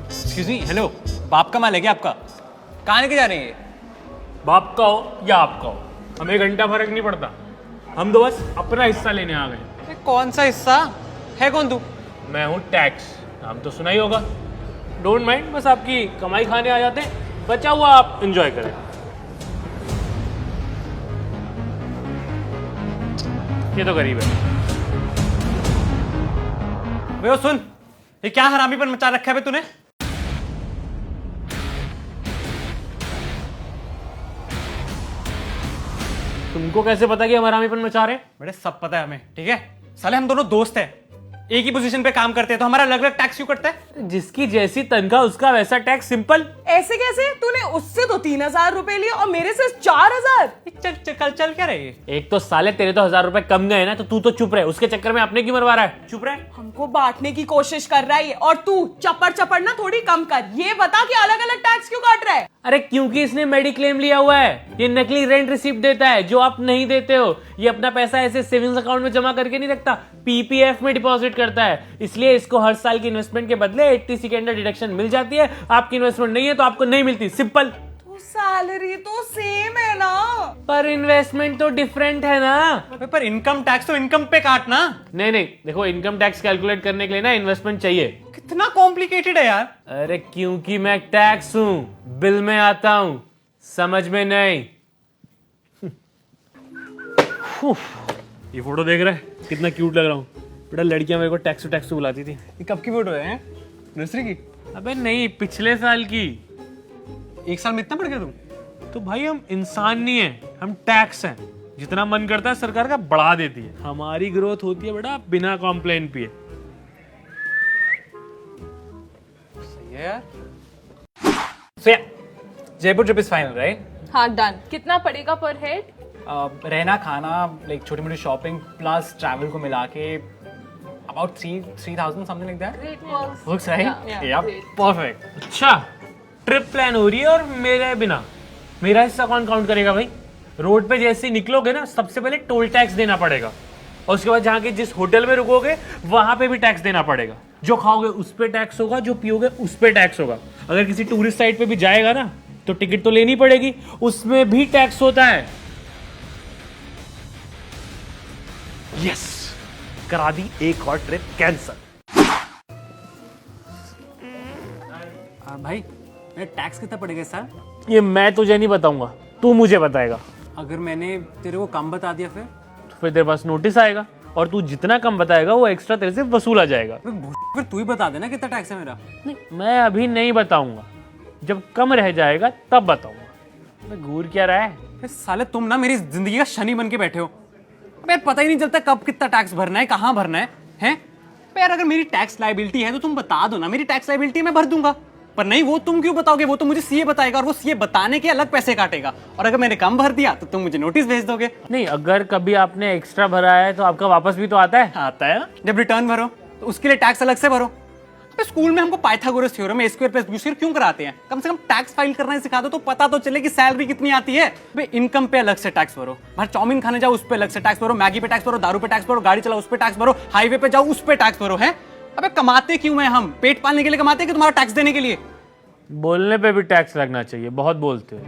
Excuse me, hello, बाप का माल है क्या आपका? कहाँ लेके जा रहे हैं? बाप का हो या आपका हो, हमें घंटा फर्क नहीं पड़ता। हम तो बस अपना हिस्सा लेने आ गए। ये कौन सा हिस्सा है? कौन तू? मैं हूँ टैक्स, नाम तो सुना ही होगा। डोंट माइंड, बस आपकी कमाई खाने आ जाते हैं, बचा हुआ आप एंजॉय करें। ये तो गरीब है। वो सुन, ये क्या हरामीपन मचा रखा है बे तूने? तुमको कैसे पता कि हम हरामीपन मचा रहे हैं? बेटे सब पता है हमें, ठीक है? साले हम दोनों दोस्त हैं, एक ही पोजीशन पे काम करते हैं, तो हमारा अलग अलग टैक्स क्यों कटता है? जिसकी जैसी तनख्वाह उसका वैसा टैक्स, सिंपल। ऐसे कैसे? तूने उससे तो 3,000 रुपए लिए और मेरे से 4,000। कल चल क्या रही है? एक तो साले तेरे तो 1,000 रुपए कम गए ना, तो तू तो चुप रहे, उसके चक्कर में अपने क्यों मरवा रहा है? चुप रहे। हमको बांटने की कोशिश कर रहा है और तू चपड़ चपड़ ना थोड़ी कम कर। ये बता कि अलग अलग टैक्स क्यों काट रहा है? अरे क्योंकि इसने मेडिक्लेम लिया हुआ है, ये नकली रेंट रिसिप्ट देता है जो आप नहीं देते हो। ये अपना पैसा ऐसे सेविंग्स अकाउंट में जमा करके नहीं रखता, पीपीएफ में डिपॉजिट करता है। इसलिए इसको हर साल की इन्वेस्टमेंट के बदले 80 की अंडर डिडक्शन मिल जाती है। आपकी इन्वेस्टमेंट नहीं है तो आपको नहीं मिलती, सिंपल। तो सैलरी तो सेम है ना? पर इन्वेस्टमेंट तो डिफरेंट है ना। पर इनकम टैक्स तो इनकम पे काटना। नहीं नहीं, देखो इनकम टैक्स कैलकुलेट करने के लिए ना इन्वेस्टमेंट चाहिए। कितना कॉम्प्लिकेटेड है यार। अरे क्योंकि मैं टैक्स हूं, बिल में आता हूं, समझ में नहीं। ये फोटो देख रहा है कितना क्यूट लग रहा हूँ? बेटा लड़कियां मेरे को टैक्स बुलाती थी। ये कब की फोटो है? नर्सरी की? अबे नहीं, पिछले साल की। एक साल में इतना बढ़ गया तुम? तो भाई हम इंसान नहीं है, हम टैक्स हैं। जितना मन करता है सरकार का बढ़ा देती है। हमारी ग्रोथ होती है बेटा बिना कॉम्प्लेन पिए। सही है यार। So yeah, Jaipur trip is final, right? हाँ डन। कितना पड़ेगा पर हेड? रहना खाना लाइक छोटी मोटी शॉपिंग प्लस ट्रैवल को मिला के about 3,000 something like that works, right? या परफेक्ट। अच्छा, ट्रिप प्लान हो रही है और मेरे बिना मेरा हिस्सा कौन काउंट करेगा भाई? रोड पे जैसे ही निकलोगे ना, सबसे पहले टोल टैक्स देना पड़ेगा और उसके बाद जहाँ के जिस होटल में रुकोगे वहां पे भी टैक्स देना पड़ेगा। जो खाओगे उस पे टैक्स होगा, जो पियोगे उस पे टैक्स होगा। अगर किसी टूरिस्ट साइट पे भी जाएगा ना तो टिकट तो लेनी पड़ेगी, उसमें भी टैक्स होता है। यस, करा दी एक और ट्रिप कैंसल। भाई टैक्स कितना पड़ेगा इस साल? ये मैं तुझे नहीं बताऊंगा, तू मुझे बताएगा। अगर मैंने तेरे को कम बता दिया तो फिर तेरे पास नोटिस आएगा और तू जितना कम बताएगा वो एक्स्ट्रा तेरे से वसूला जाएगा। फिर तू ही बता देना कितना टैक्स है मेरा। नहीं, मैं अभी नहीं बताऊंगा, जब कम रह जाएगा तब बताऊंगा। मैं घूर क्या रहा है? फिर साले तुम ना मेरी जिंदगी का शनि बन के बैठे हो। यार पता ही नहीं चलता कब कितना टैक्स भरना है, कहाँ भरना है, हैं? यार अगर मेरी टैक्स लायबिलिटी है तो तुम बता दो ना, मेरी टैक्स लायबिलिटी मैं भर दूंगा। पर नहीं, वो तुम क्यों बताओगे? वो तो मुझे सीए बताएगा और वो सीए बताने के अलग पैसे काटेगा। और अगर मैंने कम भर दिया तो तुम मुझे नोटिस भेज दोगे। नहीं, अगर कभी आपने एक्स्ट्रा भरा है तो आपका वापस भी तो आता है। आता है ना? जब रिटर्न भरो तो उसके लिए टैक्स अलग से भरो। स्कूल में हमको पाइथागोरस थ्योरम ए स्क्वायर प्लस बी स्क्वायर क्यों कराते हैं? कम से कम टैक्स फाइल करना सिखा दो तो पता तो चले कि सैलरी कितनी आती है। इनकम पे अलग से टैक्स भरो, बाहर चाउमीन खाने जाओ उस पे अलग से टैक्स भरो, मैगी पे टैक्स भरो, दारू पे टैक्स भरो, गाड़ी चलाओ उस पे टैक्स भरो, हाईवे पे जाओ उस पे टैक्स भरो। है अबे कमाते क्यों हैं हम? पेट पालने के लिए कमाते हैं कि तुम्हारा टैक्स देने के लिए? बोलने पे भी टैक्स लगना चाहिए, बहुत बोलते हो।